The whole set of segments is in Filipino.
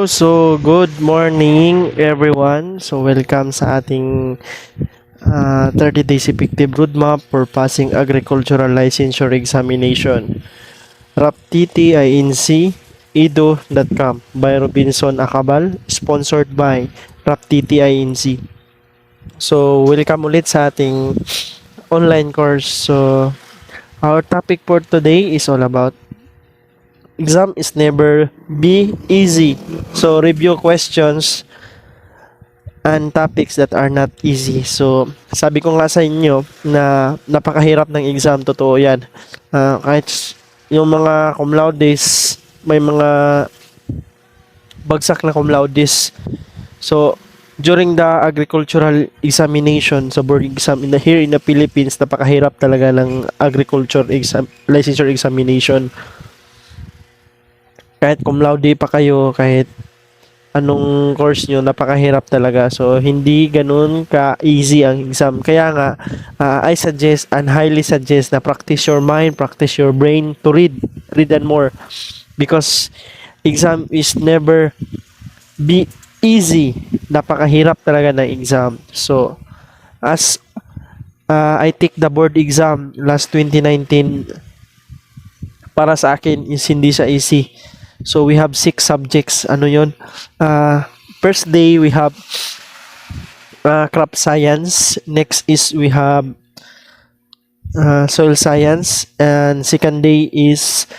So, good morning everyone. So, welcome sa ating 30 days effective roadmap for passing agricultural licensure examination. RAPTT INC edu.com by Robinson Acabal, sponsored by RAPTT INC. So, welcome ulit sa ating online course. So, our topic for today is all about exam is never be easy. So, review questions and topics that are not easy. So, sabi ko nga sa inyo na napakahirap ng exam, totoo yan. Yung mga cum laudes, may mga bagsak na cum laudes. So, during the agricultural examination sa board exam here in the Philippines, napakahirap talaga ng agriculture exam, licensure examination. Kahit cum laude pa kayo, kahit anong course nyo, napakahirap talaga. So, hindi ganun ka-easy ang exam. Kaya nga, I suggest and highly suggest na practice your mind, practice your brain to read and more. Because exam is never be easy. Napakahirap talaga ng exam. So, as I take the board exam last 2019, para sa akin is hindi siya easy. So we have 6 subjects. Ano yun? First day we have crop science. Next is we have soil science. And second day is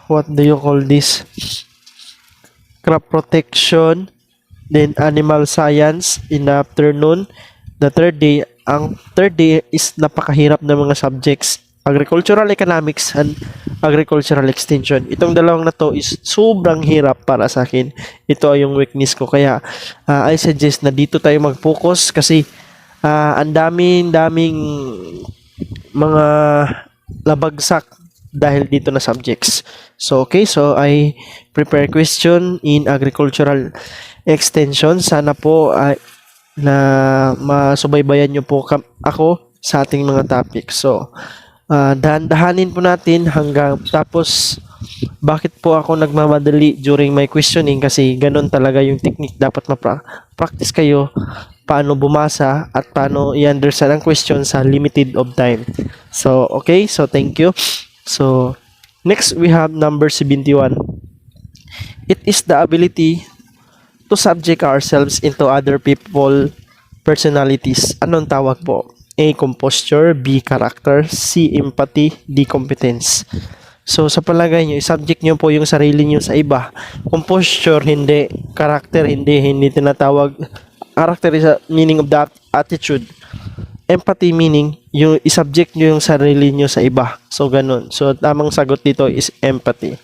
what do you call this? Crop protection. Then animal science in the afternoon. Ang third day is napakahirap na mga subjects. Agricultural economics and agricultural extension. Itong dalawang na to is sobrang hirap para sa akin. Ito ay yung weakness ko. Kaya I suggest na dito tayo mag-focus kasi ang daming mga labagsak dahil dito na subjects. So okay, so I prepare question in agricultural extension. Sana po na masubaybayan nyo po ako sa ating mga topics. So dahan-dahanin po natin hanggang tapos. Bakit po ako nagmamadali during my questioning? Kasi ganun talaga yung technique. Dapat ma-practice kayo paano bumasa at paano i-understand ang question sa limited of time. So, okay. So, thank you. So, next we have number 71. It is the ability to subject ourselves into other people personalities. Anong tawag po? A. Composure. B. Character. C. Empathy. D. Competence. So, sa palagay nyo, i-subject nyo po yung sarili nyo sa iba. Composure, hindi. Character, hindi. Hindi tinatawag. Character is a meaning of that attitude. Empathy meaning, yung i-subject nyo yung sarili nyo sa iba. So, ganun. So, tamang sagot dito is empathy.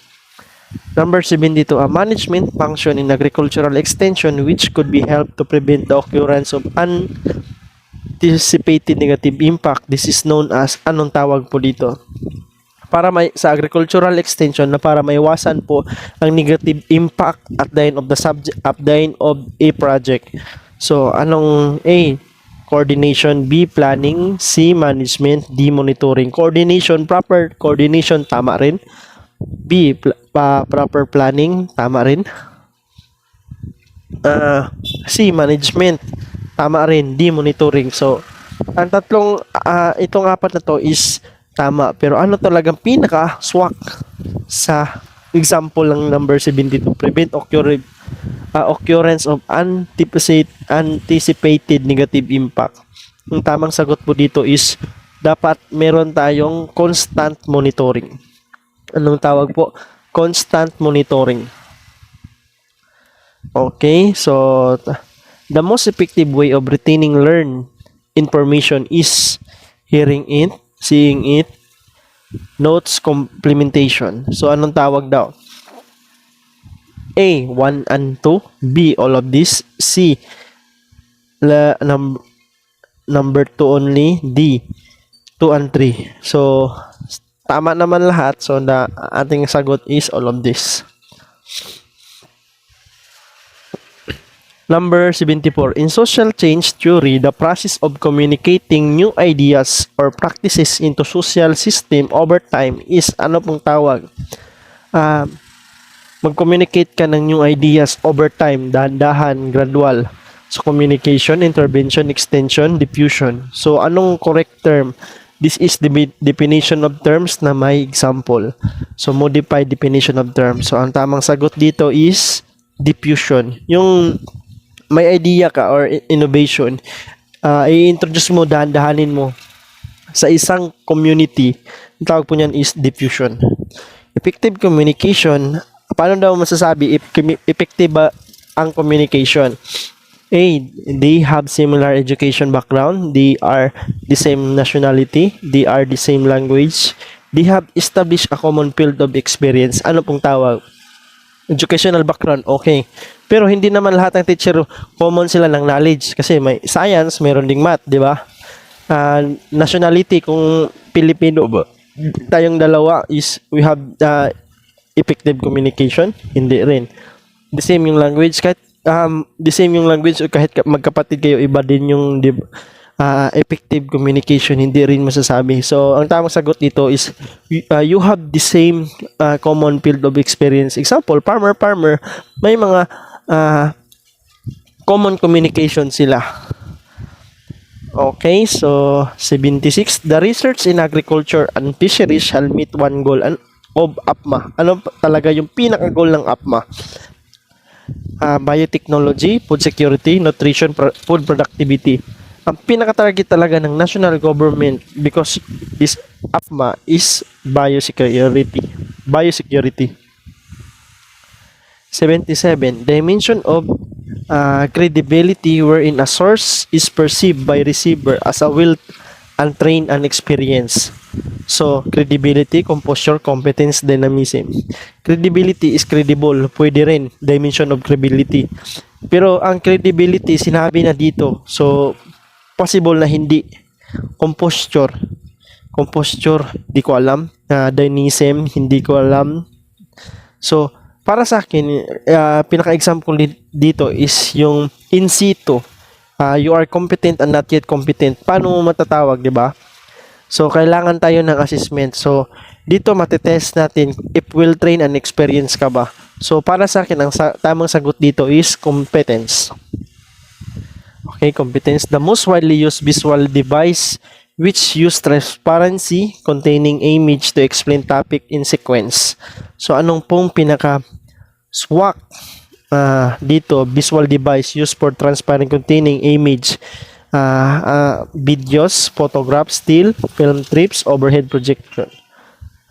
Number 72, a management function in agricultural extension which could be helped to prevent the occurrence of anticipated negative impact. This is known as, anong tawag po dito? Para sa agricultural extension na para maiwasan po ang negative impact at the end of the subject, at the end of a project. So, anong A? Coordination. B. Planning. C. Management. D. Monitoring. Coordination, proper coordination, tama rin. B. Proper planning, tama rin. C. Management, tama rin. D. Monitoring. So, ang tatlong, itong apat na to is tama. Pero ano talagang pinaka-swak sa example ng number 72? Prevent occurrence of anticipated negative impact. Ang tamang sagot po dito is dapat meron tayong constant monitoring. Anong tawag po? Constant monitoring. Okay, so the most effective way of retaining learned information is hearing it, seeing it, notes complementation. So anong tawag daw? A, 1 and 2. B, all of this. C, number 2 only. D, 2 and 3. So tama naman lahat. So the ating sagot is all of this. Number 74. In social change theory, the process of communicating new ideas or practices into social system over time is ano pong tawag? mag-communicate ka ng new ideas over time, dahan-dahan, gradual. So, communication, intervention, extension, diffusion. So, anong correct term? This is the definition of terms na may example. So, modified definition of terms. So, ang tamang sagot dito is diffusion. Yung may idea ka or innovation, i-introduce mo, dahan-dahanin mo sa isang community. Ang tawag po niyan is diffusion. Effective communication, paano daw masasabi if effective ba ang communication? A, they have similar education background, they are the same nationality, they are the same language, they have established a common field of experience. Ano pong tawag? Educational background, okay. Pero hindi naman lahat ng teacher common sila ng knowledge kasi may science, meron ding math, di ba? Nationality, kung Pilipino ba, tayong dalawa is we have effective communication, hindi rin. The same yung language, kahit the same yung language o kahit magkapatid kayo, iba din yung effective communication, hindi rin masasabi. So, ang tamang sagot dito is you have the same common field of experience. Example, farmer, may mga common communication sila. Okay, so 76. The research in agriculture and fisheries shall meet one goal of APMA. Ano talaga yung pinaka-goal ng APMA? Biotechnology, food security, nutrition, food productivity. Ang pinaka-target talaga ng national government because this APMA is biosecurity. 77. Dimension of credibility wherein a source is perceived by receiver as a will untrained and experienced. So, credibility, composure, competence, dynamism. Credibility is credible. Pwede rin. Dimension of credibility. Pero ang credibility, sinabi na dito. So, possible na hindi. Composure, di ko alam. Dynamism, hindi ko alam. So, para sa akin, pinaka-example dito is yung in situ. You are competent and not yet competent. Paano mo matatawag, di ba? So, kailangan tayo ng assessment. So, dito matitest natin if well trained and experienced ka ba. So, para sa akin, ang tamang sagot dito is competence. Okay, competence. The most widely used visual device which use transparency containing image to explain topic in sequence. So, anong pong pinaka-SWAC dito? Visual device used for transparent containing image. Videos, photographs, still, film strips, overhead projector.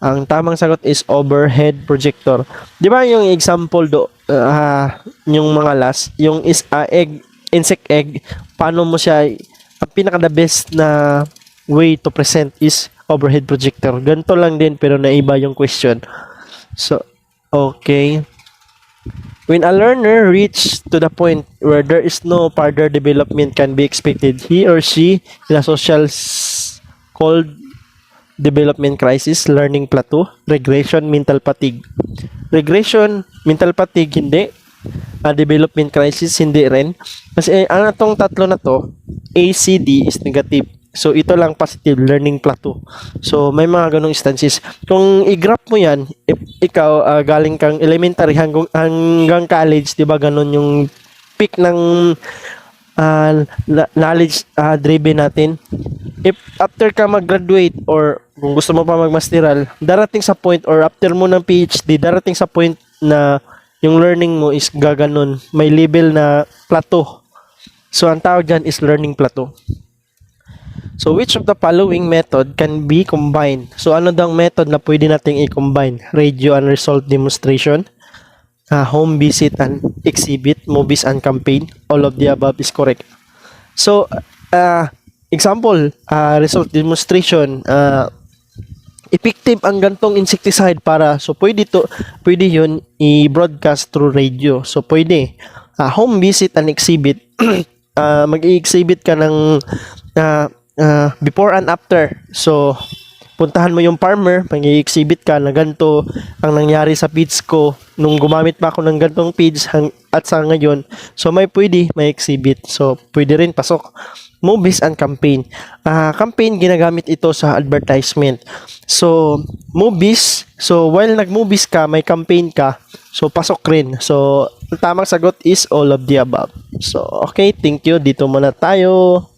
Ang tamang sagot is overhead projector. Di ba yung example yung mga last, yung insect egg, paano mo siya, ang pinaka-the best na way to present is overhead projector. Ganito lang din pero naiba yung question. So, okay. When a learner reaches to the point where there is no further development can be expected, he or she in a social called development crisis, learning plateau, regression, mental fatigue. Regression, mental fatigue, hindi. Development crisis, hindi rin. Kasi ang atong tatlo na to, ACD is negative. So, ito lang positive, learning plateau. So, may mga ganong instances. Kung i-graph mo yan, if ikaw galing kang elementary hanggang college, di ba ganon yung peak ng knowledge driven natin. If after ka mag-graduate or kung gusto mo pa mag-masteral, darating sa point or after mo ng PhD, darating sa point na yung learning mo is gaganon. May level na plateau. So, ang tawag dyan is learning plateau. So, which of the following method can be combined? So, ano daw method na pwede nating i-combine? Radio and result demonstration, home visit and exhibit, movies and campaign. All of the above is correct. So, example, result demonstration, effective ang gantong insecticide para, so pwede yun i-broadcast through radio. So, pwede. Home visit and exhibit, mag-i-exhibit ka ng before and after. So, puntahan mo yung farmer, mag-exhibit ka na ganito ang nangyari sa feeds ko nung gumamit pa ako ng gantong feeds at sa ngayon. So may pwede, may exhibit. So pwede rin pasok. Movies and campaign. Campaign, ginagamit ito sa advertisement. So, movies. So, while nag-movies ka, may campaign ka. So, pasok rin. So, ang tamang sagot is all of the above. So, okay. Thank you. Dito muna tayo.